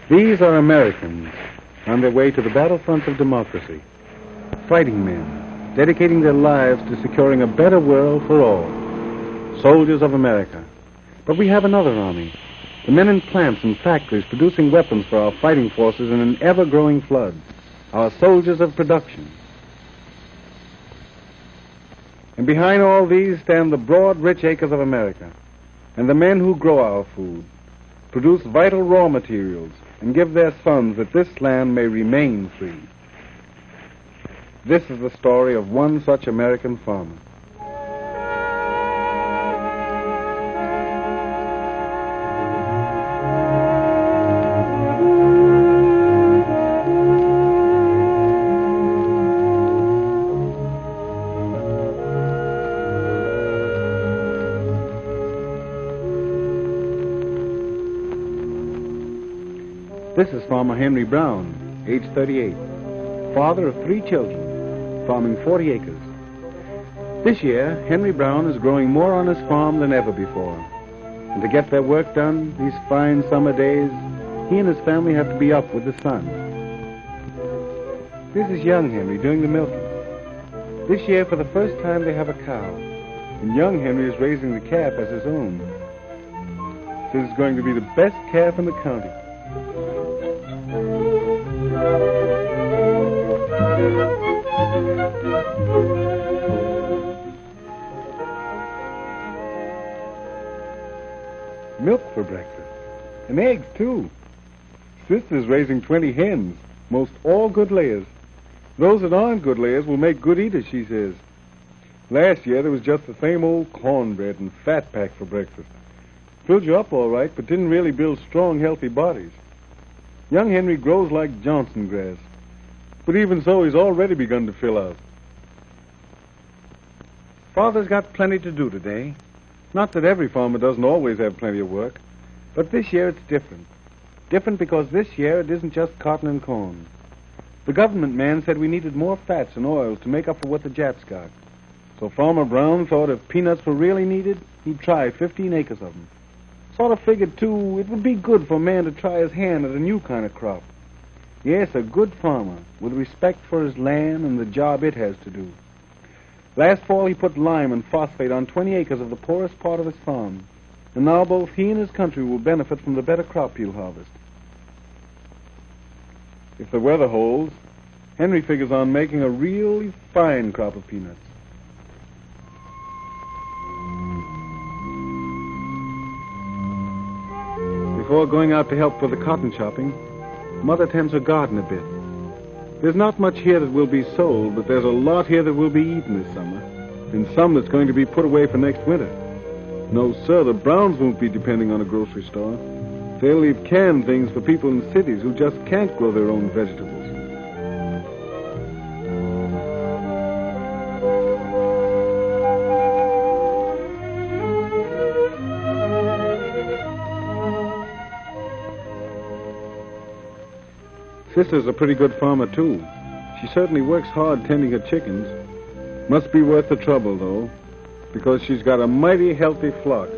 These are Americans on their way to the battlefronts of democracy, fighting men, dedicating their lives to securing a better world for all, soldiers of America. But we have another army, the men in plants and factories producing weapons for our fighting forces in an ever-growing flood, our soldiers of production. And behind all these stand the broad, rich acres of America, and the men who grow our food, produce vital raw materials, and give their sons that this land may remain free. This is the story of one such American farmer. This is Farmer Henry Browne, age 38, father of 3 children, farming 40 acres. This year, Henry Browne is growing more on his farm than ever before. And to get their work done, these fine summer days, he and his family have to be up with the sun. This is young Henry doing the milking. This year, for the first time, they have a cow, and young Henry is raising the calf as his own. This is going to be the best calf in the county. Milk for breakfast. And eggs, too. Sister's raising 20 hens, most all good layers. Those that aren't good layers will make good eaters, she says. Last year, there was just the same old cornbread and fat pack for breakfast. Filled you up all right, but didn't really build strong, healthy bodies. Young Henry grows like Johnson grass. But even so, he's already begun to fill out. Father's got plenty to do today. Not that every farmer doesn't always have plenty of work, but this year it's different. Different because this year it isn't just cotton and corn. The government man said we needed more fats and oils to make up for what the Japs got. So Farmer Browne thought if peanuts were really needed, he'd try 15 acres of them. Sort of figured, too, it would be good for a man to try his hand at a new kind of crop. Yes, a good farmer, with respect for his land and the job it has to do. Last fall, he put lime and phosphate on 20 acres of the poorest part of his farm. And now both he and his country will benefit from the better crop he'll harvest. If the weather holds, Henry figures on making a really fine crop of peanuts. Before going out to help with the cotton chopping, Mother tends her garden a bit. There's not much here that will be sold, but there's a lot here that will be eaten this summer, and some that's going to be put away for next winter. No, sir, the Browns won't be depending on a grocery store. They'll leave canned things for people in cities who just can't grow their own vegetables. Sister's a pretty good farmer, too. She certainly works hard tending her chickens. Must be worth the trouble, though, because she's got a mighty healthy flock.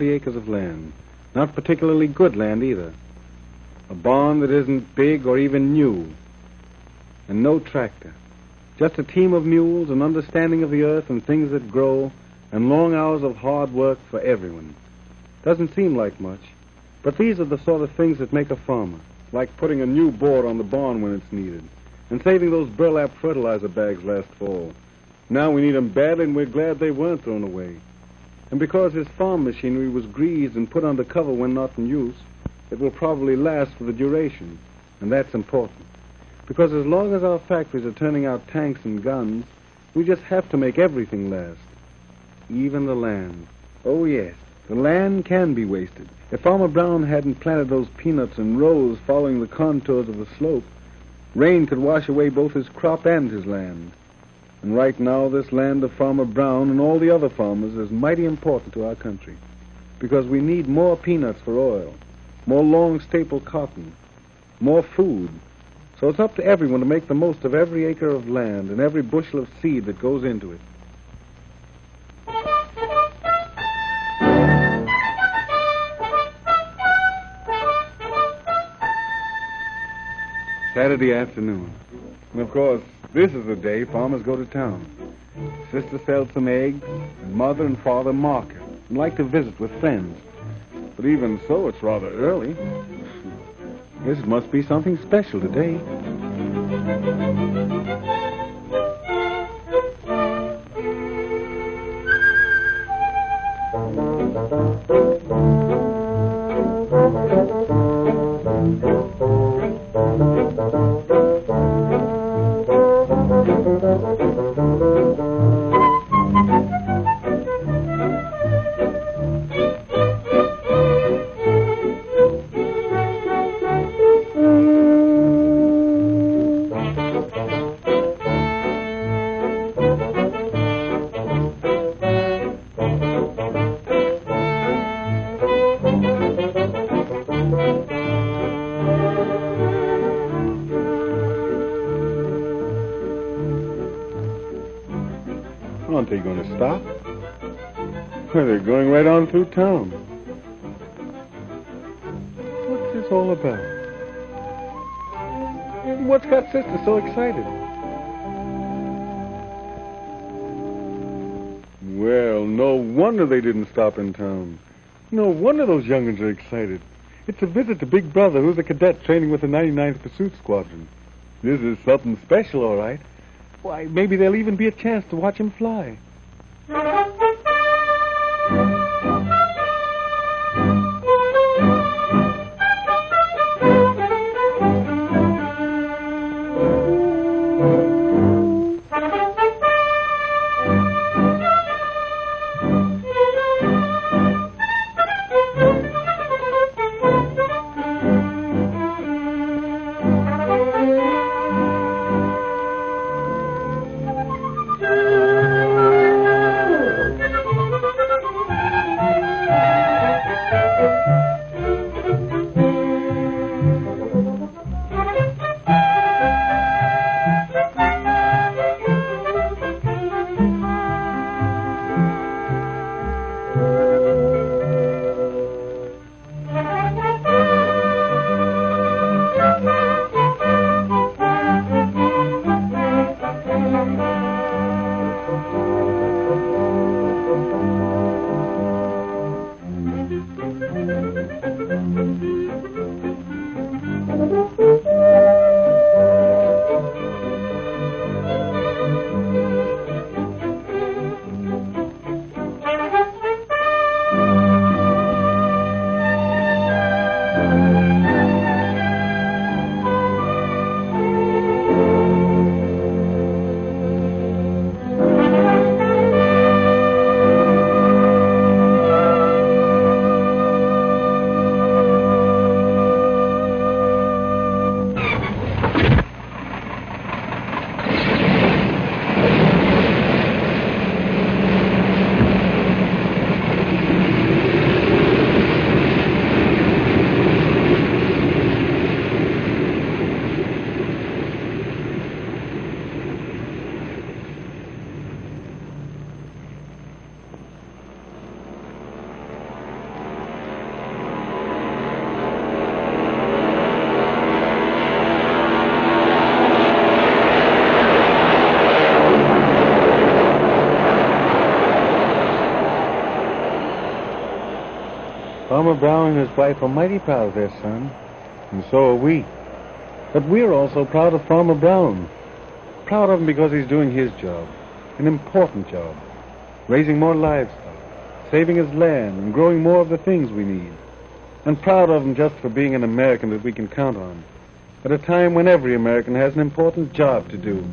Acres of land. Not particularly good land either. A barn that isn't big or even new. And no tractor. Just a team of mules, an understanding of the earth and things that grow, and long hours of hard work for everyone. Doesn't seem like much, but these are the sort of things that make a farmer, like putting a new board on the barn when it's needed, and saving those burlap fertilizer bags last fall. Now we need 'em badly, and we're glad they weren't thrown away. And because his farm machinery was greased and put under cover when not in use, it will probably last for the duration, and that's important. Because as long as our factories are turning out tanks and guns, we just have to make everything last. Even the land. Oh, yes, the land can be wasted. If Farmer Browne hadn't planted those peanuts in rows following the contours of the slope, rain could wash away both his crop and his land. And right now, this land of Farmer Browne and all the other farmers is mighty important to our country, because we need more peanuts for oil, more long staple cotton, more food. So it's up to everyone to make the most of every acre of land and every bushel of seed that goes into it. Saturday afternoon. And of course, this is the day farmers go to town. Sister sells some eggs, and Mother and Father market and like to visit with friends. But even so, it's rather early. This must be something special today. Aren't they going to stop? Well, they're going right on through town. What's this all about? What's got Sister so excited? Well, no wonder they didn't stop in town. No wonder those young'uns are excited. It's a visit to Big Brother, who's a cadet training with the 99th Pursuit Squadron. This is something special, all right. Why, maybe there'll even be a chance to watch him fly. Farmer Browne and his wife are mighty proud of their son, and so are we. But we're also proud of Farmer Browne. Proud of him because he's doing his job, an important job, raising more livestock, saving his land, and growing more of the things we need. And proud of him just for being an American that we can count on, at a time when every American has an important job to do.